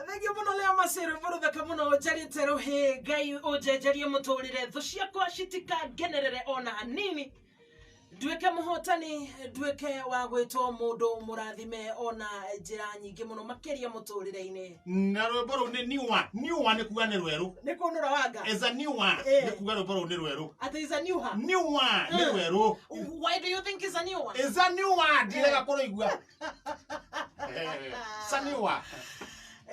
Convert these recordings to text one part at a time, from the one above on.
Thegio muno leo masero burutha muno jarite rohe gai ojejerie muturire thu ciakwa citikagenerere ona hanini dueke muhotani dueke wa gwitwo mundu murathime ona njira nyingi muno makeria muturire-ini na rwimbo ni niwa ni kuga ni rweru ni kunura wanga is a niwa ni kuga rwimbo ni rweru ati is a niwa ni rweru. Why do you think is a niwa? Is a niwa direga kuroigua saniwa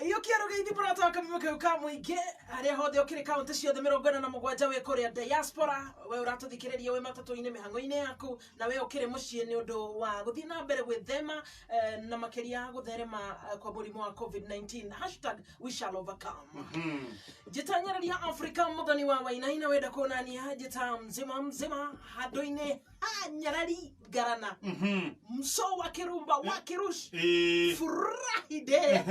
iyo kiaro geithi burata wakamimeke ukamuinge aria hothe okire county ciothe 47 we kuria diaspora we uratuthikiriria we matatu-ini mihango-ini yaku na we okire mucii ni undu wa guthii na mbere gwithema na makeria gutherema kwa murimu wa COVID-19 #we shall overcome. Jitanyararia Africa muthoni wa wainaina wenda kuonania jita mzima handu-ini nyarari garana mso wa kirumba wa kirush furahide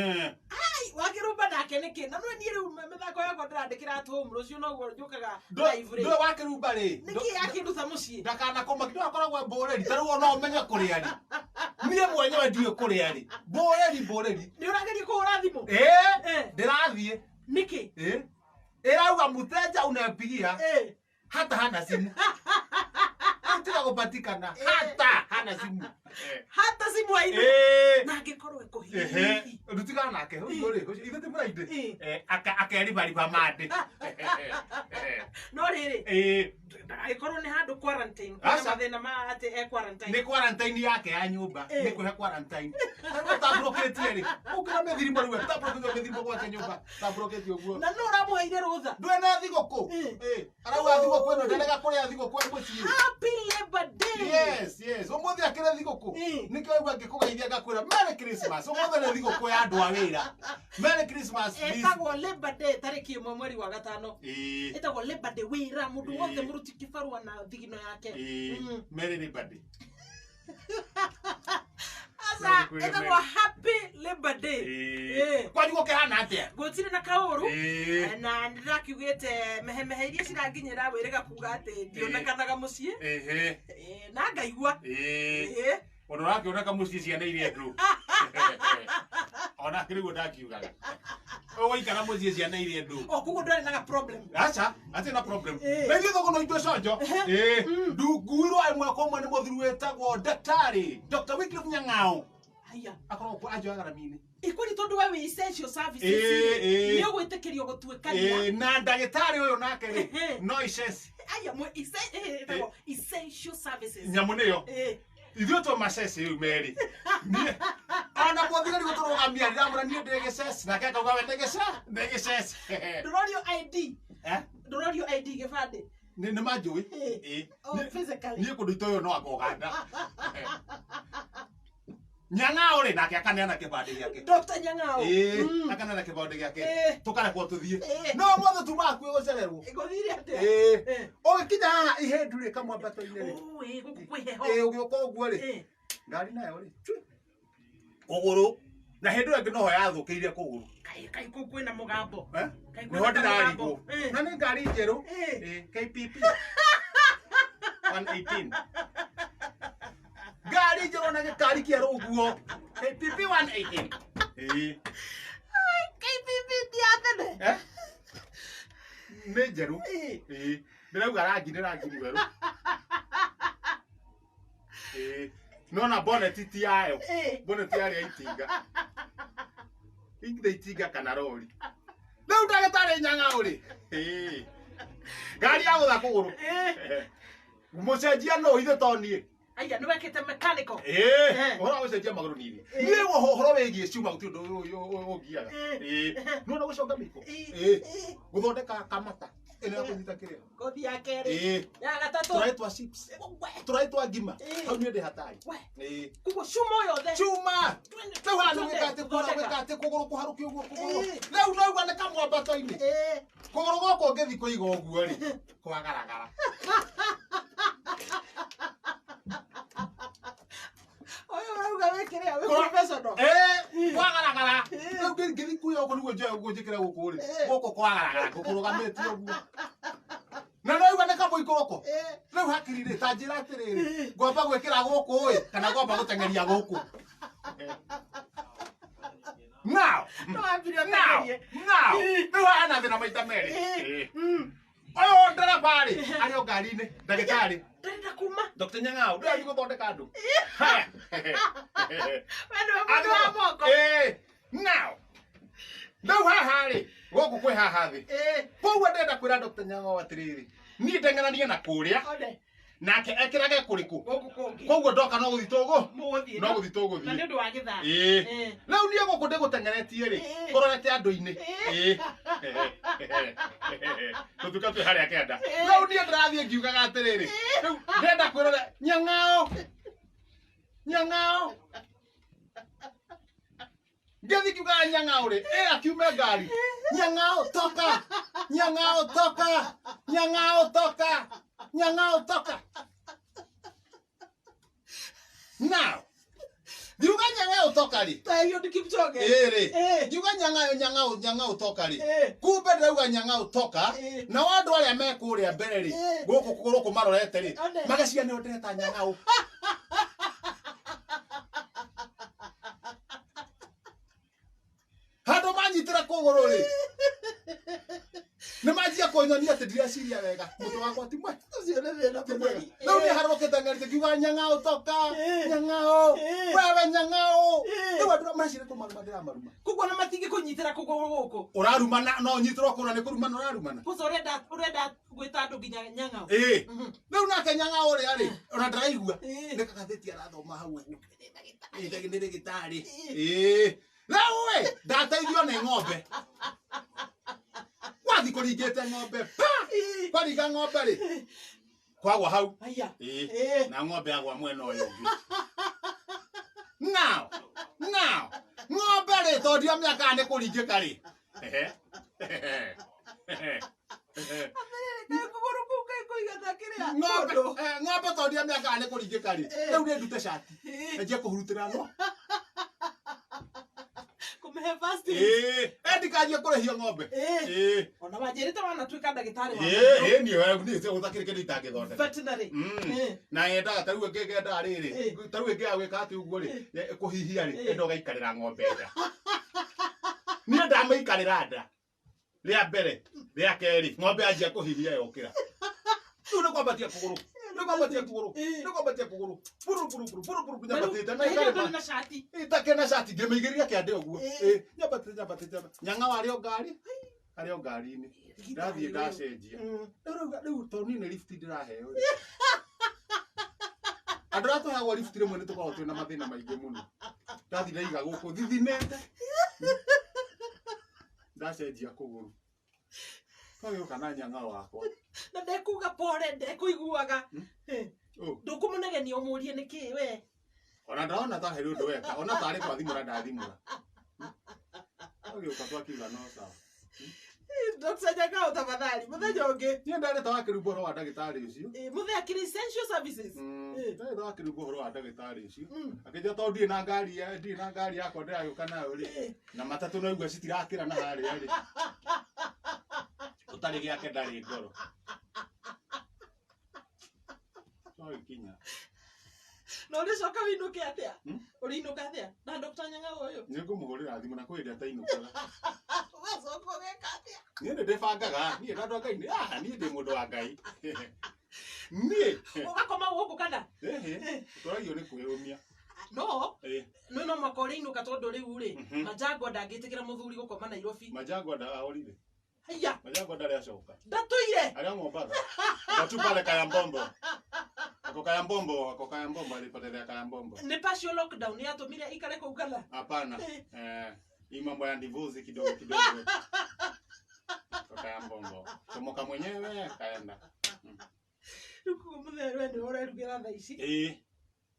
wakirumba ndake niki na no niru methako yakwa ndirandikira atu rucio no guo njukaga live ri ndo wakirumba ri niki yakinduta mucii ndakana koma kido akoragwa boreri taruo no menya kuria ri mie mwenyewe ndiye kuria ri boreri ni urageria kuhura thimu ndirathie niki irauga muteja unapigia hata hana simu Tira kupatikana hata hana simu hata simu aina na ngikorwe kuhihi rutika nake uri ithete muraide akeri bari ba mande no riri ikorwo ni handu quarantine kwa mathina ma ate quarantine ni quarantine yake ya nyumba ni kuhe quarantine na tabroketi ri ukira methirimo riwe tabroketi methirimo kwa nyumba tabroketi oguo na no ramuheire rutha ndwena thigoko arauga thigoko ino ndenega kuria thigoko mucii. Happy Labor Day. Yes umuthi akire thigoko nikyo igwa ngikugeithia ngakwira Merry Christmas umuthi ni thigoko ya andu a wira Merry Christmas etagwo Labor Day tariki 1 mweri wa gatano etagwo Labor Day wira mundu wothe muruti kibarua na thigino yake Merry Labor Day asa etagwo Happy Labor Day kwa jugo ke hana atia gutire na kauru na ndirakugite mehemehe iria ciranginyira wiriga kuga ati ndionekanaga mucii na ngaigua Ono rake onaka mucii ciana iria ndu ona kirigo ndakiugaga oikara mucii ciana iria ndu kugo ndari na problem acha ati na problem ngi thogo no itwe sonjo nduguirwo amwe komwe ni muthiru wetagwo daktari Dr. Wycliffe Nyang'ao aya akorwo kwa ajo agaramini ikuri tondu we essential services ni ogwitikirio gutwikania na ndagitari uyu nake ri no icesi aya mo essential services nyamuniyo ithio to macesi uyu meri ana muthigari guturugamia ndiramura nie ndegecesi nake akauga we ndegecesi Dororio ID Dororio ID gibande ni manjui physically nie kundu itoyo no akoganda Nyang'ao ri nake akaneana kibande giake Dr. Nyang'ao akaneana kibande giake tukare kwa tuthie no mothe tuma kwi gucererwo igothiria ate ogikinya haha ihendure kamwambato-ini ri gukwiheho ugioka uguo ri ngari nayo ri kuguru na hindu ingi noho yathukiire kuguru kai kwina mugambo kai kwina mugambo na ni ngari njeru KPP 118 gari njeru na gikari kia ruguo KPP 118 KPP diathene ni njeru ndirauga rangi weru nona bonnet ti yayo bonnet yari itinga itinga kana rori riu ndagitari Nyang'ao ri ngari ya gutha kuguru mucenjia no ithe toni aya no wekete mechanical ora gucenjia maguru nini ni horo wigie ciuma guti undu ugiaga no na gucoka miko guthondeka kamata ene kunyita kiria gothi yake ri ya gatatu turaitwa ngima hau ni ndi hatai kugo cuma yothe cuma tuhanu wikate kuguru kuharuki uguo kuguru riu no igwa ne kamwambato-ini kuguru goko ngithi kuiga uguo ri kwagaragara kwagaragara riu ngithi kuiga uguo niguo njoe uguo njikire guku ri guku kwagaragara gukurugamite uguo na no igwa ne kamuikoroko riu hakiri ri ta njira atiriri ngomba gwikira guku ri kana ngomba gutengeria guku Now. No ambiria Now. tagerie. Now. Rĩu hana thĩna maita merĩ. Ũyũ ndereba rĩ, arĩ o ngari-inĩ, ndagĩtarĩ. Ndarenda kuma. Dr. Nyang'ao, ndĩrathiĩ gũthondeka andũ. Haya. Wendo mũndũ wa moko. Now. Rĩu haha rĩ, gũkũ kwĩ haha thĩ. Koguo ndĩrenda kwĩra Dr. Nyang'ao atĩrĩrĩ, niĩ ndengerania na kũrĩa. Nake ekĩrage kũrĩkũ. Koguo ndoka no gũthiĩ tũgũ. No gũthiĩ tũgũthiĩ. Na nĩ ũndũ wa gĩthaa. Rĩu niĩ gũkũ ndĩgũtengeretie rĩ, kũrorete andũ-inĩ. Tũtuĩka twĩ harĩa kĩanda. Rĩu niĩ ndĩrathiĩ ngiugaga atĩrĩrĩ, rĩu ndĩrenda kwĩrora Nyang'ao. Nyang'ao. Ngĩthiĩ ngiugaga Nyang'ao rĩ, akiume ngari. Nyang'ao toka. Nyang'ao toka. Nyang'ao toka. Nyang'ao toka. Now. Diuga Nyang'ao toka ri. Tayo Kipchoge. Rĩ. Diuga Nyang'ao toka ri. Kumbe ndauga Nyang'ao toka. Na wandu arĩa me kũrĩa mbere ri. Gũkũ marorete ri. Magacia nĩ ndeta Nyang'ao. Handũ manyitĩra kũgũrũ ri. Nĩ manjia kũnyonia atĩ ndireciria wega. Mũndũ wakwa ti mwe. Ũcio nĩ thĩna bũrũri. Rĩu nĩ harũkĩte ngarite kiuga Nyang'ao toka. Nyang'ao. Wewe Nyang'ao. Rĩu andũ macire kũmaruma ndĩramaruma. Koguo na matingĩ kũnyitĩra kũgũrũ gũkũ. Ũrarumana no nyitĩrwo kũna nĩ kũrumana ũrarumana. Pũca ũrenda gwĩta andũ nginya Nyang'ao. Rĩu nake Nyang'ao ũrĩa rĩ, ona ndaraigua. Nĩ kagathĩti arathoma hau ũguo. Nĩ ndagĩtarĩ. Rĩu we ndateithio nĩ ng'ombe. Wathi kũringĩte ng'ombe. Kwaringa ng'ombe rĩ. Kwagwa hau. Na ng'ombe yagwa mwena ũyũ ũngĩ. Now. Ng'ombe rĩ tondũ mĩaka nĩ kũringĩka rĩ. Ng'ombe tondũ mĩaka nĩ kũringĩka rĩ. Rĩu nĩ ndute cati. Nĩnjie kũhurutĩra ng'o. Kũmĩhe fasting. Ndikarie kũrĩhia ng'ombe. Ona wanjĩrĩte wanatuĩka ndagĩtarĩ wa. Niĩ wewe nĩ ũthakĩre kĩndũ itangĩthondeka. Veterinary. Na yendaga tarĩu ngĩendaga rĩrĩ. Tarĩu ngĩaga gwĩka atĩ ũguo rĩ, kũhihia rĩ, enda ũgaikarĩra ng'ombe nda. Niĩ ndamĩikarĩra nda. Rĩa mbere, rĩa kerĩ, ng'ombe yanjia kũhihia yokĩra. Rĩu nĩ kwambatia kũgũrũ. Itakena cati ngĩmĩigĩrĩria kĩande ũguo. Nyambatĩte. Nyang'ao arĩ o ngari-inĩ. Ndathiĩ ndacenjia. Rĩu tondũ niĩ nĩ lift ndĩraheo. Andũ arĩa tũheagwo lift rĩmwe nĩ tũkoragwo twĩna mathĩna maingĩ mũno. Ndathiĩ ndaiga gũkũ thithinĩte. Ndacenjia kũgũrũ. Kagĩũka na Nyang'ao wakwa. Na ndekuga pore ndekũiguaga. Ndũkũmũnegenia ũmũrie nĩkĩ we. Ona ndona ta harĩ ũndũ weka, ona tarĩ kwathimũra ndathimũra. Kagĩũka twakiuga no sawa. Dr. Nyang'ao tafadhali, mũthenya ũngĩ. Niĩ ndarĩte wakĩrumba ũhoro wa ndagĩtarĩ ũcio. Mũthenya kĩrĩ essential services. Ndarĩte wakĩrumba ũhoro wa ndagĩtarĩ ũcio. Akĩnjĩra tondũ ndirĩ na ngari yakwa ndĩragĩũka nayo rĩ. Na matatũ no igua citirakĩra na harĩa rĩ. Ũtarĩ gĩake ndarĩ ngoro. Kinya. No ũrĩcoka wĩinũke atĩa? Ũrĩinũka atĩa? Na Dr. Nyang'ao ũyũ? Nĩ ngũmũhũrĩra thimũ na kwĩ hĩndĩ atainũkaga. Ũgacoka ũgeka atĩa? Niĩ nĩ ndĩbangaga, niĩ andũ a Ngai niĩ ndĩ mũndũ wa Ngai. Niĩ. Ũgakoma gũkũ kana? Tũragio nĩ kwĩyũmia. No. No mwaka ũrĩinũka tondũ rĩu rĩ, Majangwa ndangĩtĩkĩra mũthuri gũkoma Nairobi. Majangwa ahorire. Haya. Majangwa ndarĩ acoka. Ndatũire. Arĩa Mombatha. Watu pale Kayambombo. Ako Kayambombo alipotelea Kayambombo. Ni partial lockdown yatũmire ikare kũu kana? Hapana. Hii mambo ya divorce kidogo. Kwa Kayambombo. Tomoka mwenyewe kaenda. Ruko mũthenya wende ũrerugĩra thaa ici.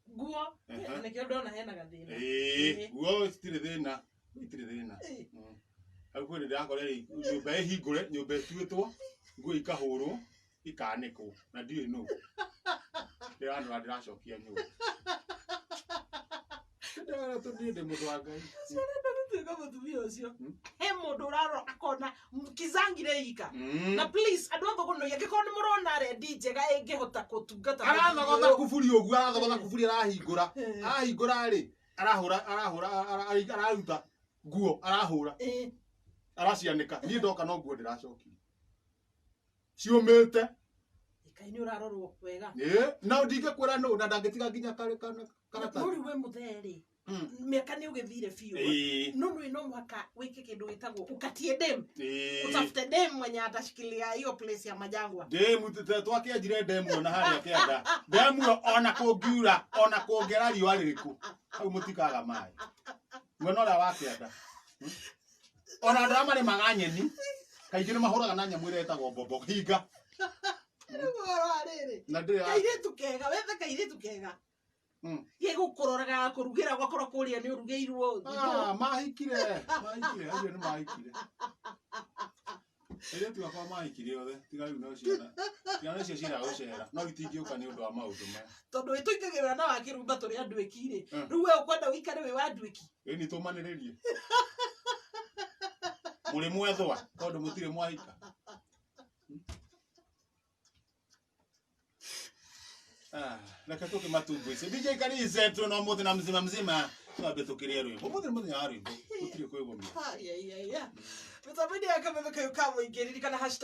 Nguo. Nĩkĩo ndona hena gathĩna. Nguo citirĩ thĩna. Itirĩ thĩna. Hau kwĩ ndĩrakorera nyũmba ĩhingũre, nyũmba ĩtuĩtwo, nguo ikahũrwo, ikanĩkwo na ndiũĩ nũ. Ndĩranora ndĩracokia nyũmba. Ndĩrona tondũ ndĩ mũndũ wa Ngai. Tuĩka mũtumia ũcio. He mũndũ ũrarora akona kizangire ika. Na please andũ a thogoro angĩkorwo nĩ mũrona rendi njega ĩngĩhota gũtungata. Arathogotha kuburi ũguo, arathogotha kuburi arahingũra. Arahingũra rĩ, araruta. nguo arahura aracianika ni ndoka no nguo ndiracokia ciumite ikaini urarorwo wega na ndingekwira no na ndangetiga nginya karata muri we mutheri miaka ni ugithire biu no mwaka wiki kindu witagwo ukatie dem utafute dem mwenye atashikilia hiyo place ya majangwa dem twakianjire dem na haria kianda dem ona kungiura ona kungera riwa ririku au mutikaga mai mwana ria wakianda ona ndama ni maganyeni kaingire mahuraga na nyamu iretagwo mbombo hinga na ndire kairetu kega wethe kairetu kega Yegukororaga kurugira gwakora kuria ni urugeirwo mahikire acio ni mahikire ile tu akwa mahikire othe tiga riu no ciana ciana cio cira gucera no gitingioka ni undu wa maundu maya tondu ituigagira na wakirumba turi andu ekire riu we ukwenda wikare we wandu eki ni tumaniririe muri mwethwa tondu mutire mwahika reka tuke matumbuice DJ Karize tuno muthi na mzima twabe tukirie rwimbo muthi ya rwimbo utire kwegomia Mitambo ya kameme kayo kamo ingeriri kana hashtag